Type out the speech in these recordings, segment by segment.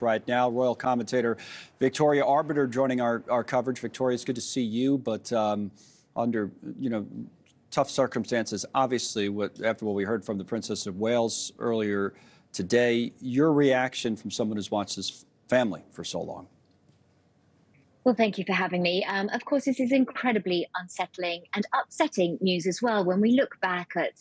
Right now, royal commentator Victoria Arbiter joining our coverage. Victoria, it's good to see you, but under tough circumstances. Obviously, after what we heard from the Princess of Wales earlier today, your reaction from someone who's watched this family for so long. Well, thank you for having me. Of course, this is incredibly unsettling and upsetting news as well. When we look back at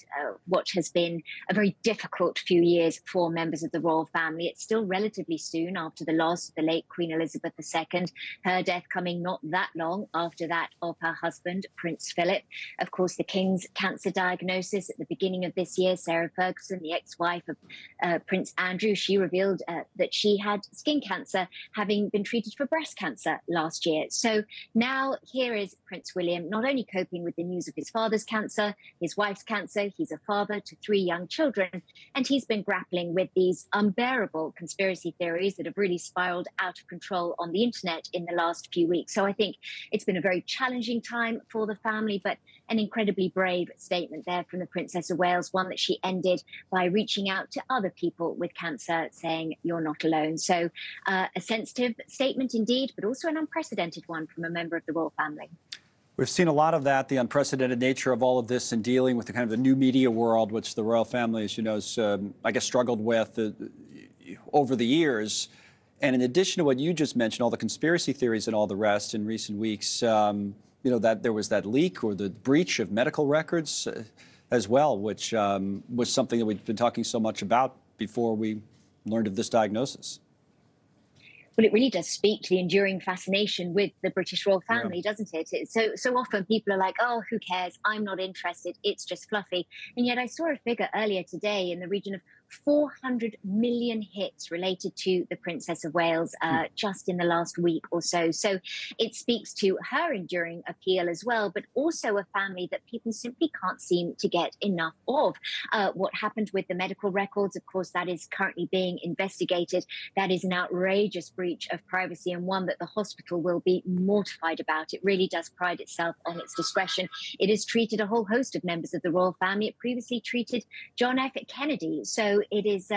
what has been a very difficult few years for members of the royal family, it's still relatively soon after the loss of the late Queen Elizabeth II, her death coming not that long after that of her husband, Prince Philip. Of course, the King's cancer diagnosis at the beginning of this year, Sarah Ferguson, the ex-wife of Prince Andrew, she revealed that she had skin cancer, having been treated for breast cancer last year. So now here is Prince William, not only coping with the news of his father's cancer, his wife's cancer, he's a father to 3 young children, and he's been grappling with these unbearable conspiracy theories that have really spiraled out of control on the internet in the last few weeks. So I think it's been a very challenging time for the family, but an incredibly brave statement there from the Princess of Wales, one that she ended by reaching out to other people with cancer, saying, "You're not alone." So a sensitive statement indeed, but also an unprecedented one from a member of the royal family. We've seen a lot of that, the unprecedented nature of all of this in dealing with the kind of the new media world, which the royal family, as you know, has, I guess, struggled with over the years. And in addition to what you just mentioned, all the conspiracy theories and all the rest in recent weeks, that there was that leak or the breach of medical records as well, which was something that we've been talking so much about before we learned of this diagnosis. Well, it really does speak to the enduring fascination with the British royal family, doesn't it? So often people are like, "Oh, who cares? I'm not interested. It's just fluffy." And yet I saw a figure earlier today in the region of 400 million hits related to the Princess of Wales just in the last week or so. So it speaks to her enduring appeal as well, but also a family that people simply can't seem to get enough of. What happened with the medical records, of course, that is currently being investigated. That is an outrageous breach of privacy and one that the hospital will be mortified about. It really does pride itself on its discretion. It has treated a whole host of members of the royal family. It previously treated John F. Kennedy. So it is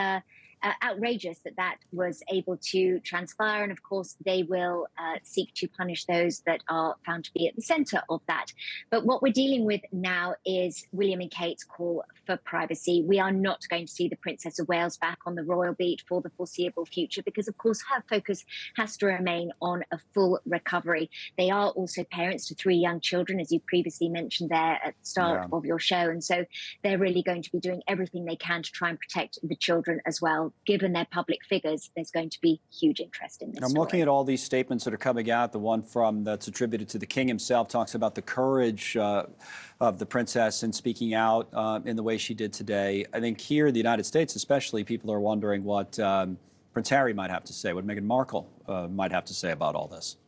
outrageous that that was able to transpire. And of course, they will seek to punish those that are found to be at the center of that. But what we're dealing with now is William and Kate's call for privacy. We are not going to see the Princess of Wales back on the royal beat for the foreseeable future because, of course, her focus has to remain on a full recovery. They are also parents to 3 young children, as you previously mentioned there at the start of your show. And so they're really going to be doing everything they can to try and protect the children as well. Given their public figures, there's going to be huge interest in this. I'm looking at all these statements that are coming out. The one that's attributed to the King himself talks about the courage of the princess in speaking out in the way she did today. I think here in the United States, especially, people are wondering what Prince Harry might have to say, what Meghan Markle might have to say about all this.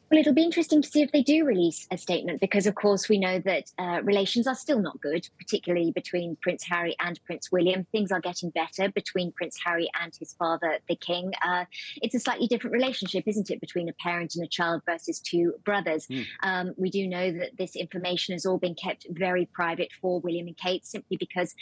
Well, it'll be interesting to see if they do release a statement because, of course, we know that relations are still not good, particularly between Prince Harry and Prince William. Things are getting better between Prince Harry and his father, the King. It's a slightly different relationship, isn't it, between a parent and a child versus 2 brothers. We do know that this information has all been kept very private for William and Kate simply because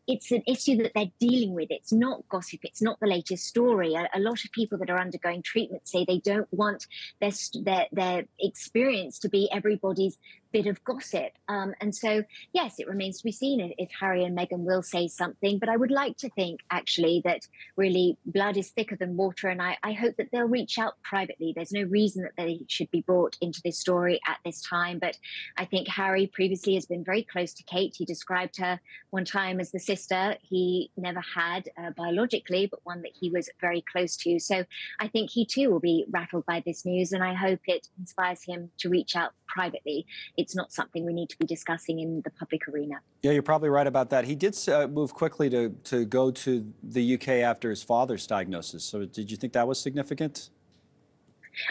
it's an issue that they're dealing with. It's not gossip. It's not the latest story. A lot of people that are undergoing treatment say they don't want their experience to be everybody's bit of gossip. And so, yes, it remains to be seen if Harry and Meghan will say something. But I would like to think, actually, that really blood is thicker than water. And I hope that they'll reach out privately. There's no reason that they should be brought into this story at this time. But I think Harry previously has been very close to Kate. He described her one time as the sister he never had biologically, but one that he was very close to. So I think he, too, will be rattled by this news. And I hope it inspires him to reach out privately. It's not something we need to be discussing in the public arena. Yeah, you're probably right about that. He did move quickly to go to the UK after his father's diagnosis. So did you think that was significant?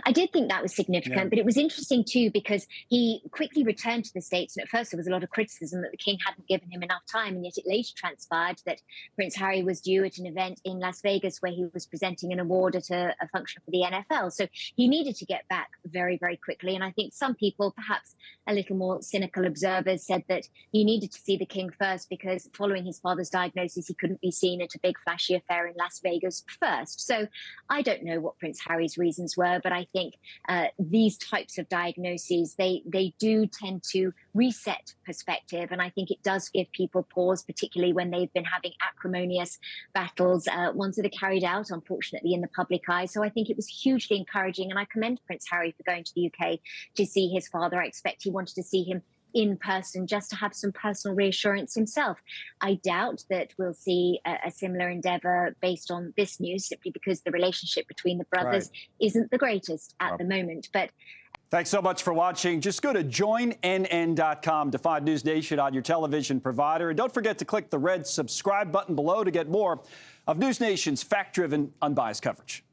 I did think that was significant, but it was interesting too because he quickly returned to the States. And at first, there was a lot of criticism that the king hadn't given him enough time. And yet, it later transpired that Prince Harry was due at an event in Las Vegas where he was presenting an award at a function for the NFL. So he needed to get back very, very quickly. And I think some people, perhaps a little more cynical observers, said that he needed to see the king first because following his father's diagnosis, he couldn't be seen at a big flashy affair in Las Vegas first. So I don't know what Prince Harry's reasons were, but I think these types of diagnoses, they do tend to reset perspective. And I think it does give people pause, particularly when they've been having acrimonious battles, ones that are carried out, unfortunately, in the public eye. So I think it was hugely encouraging. And I commend Prince Harry for going to the UK to see his father. I expect he wanted to see him in person just to have some personal reassurance himself. I doubt that we'll see a similar endeavor based on this news, simply because the relationship between the brothers isn't the greatest at the moment. But thanks so much for watching. Just go to joinnn.com to find News Nation on your television provider. And don't forget to click the red subscribe button below to get more of News Nation's fact-driven, unbiased coverage.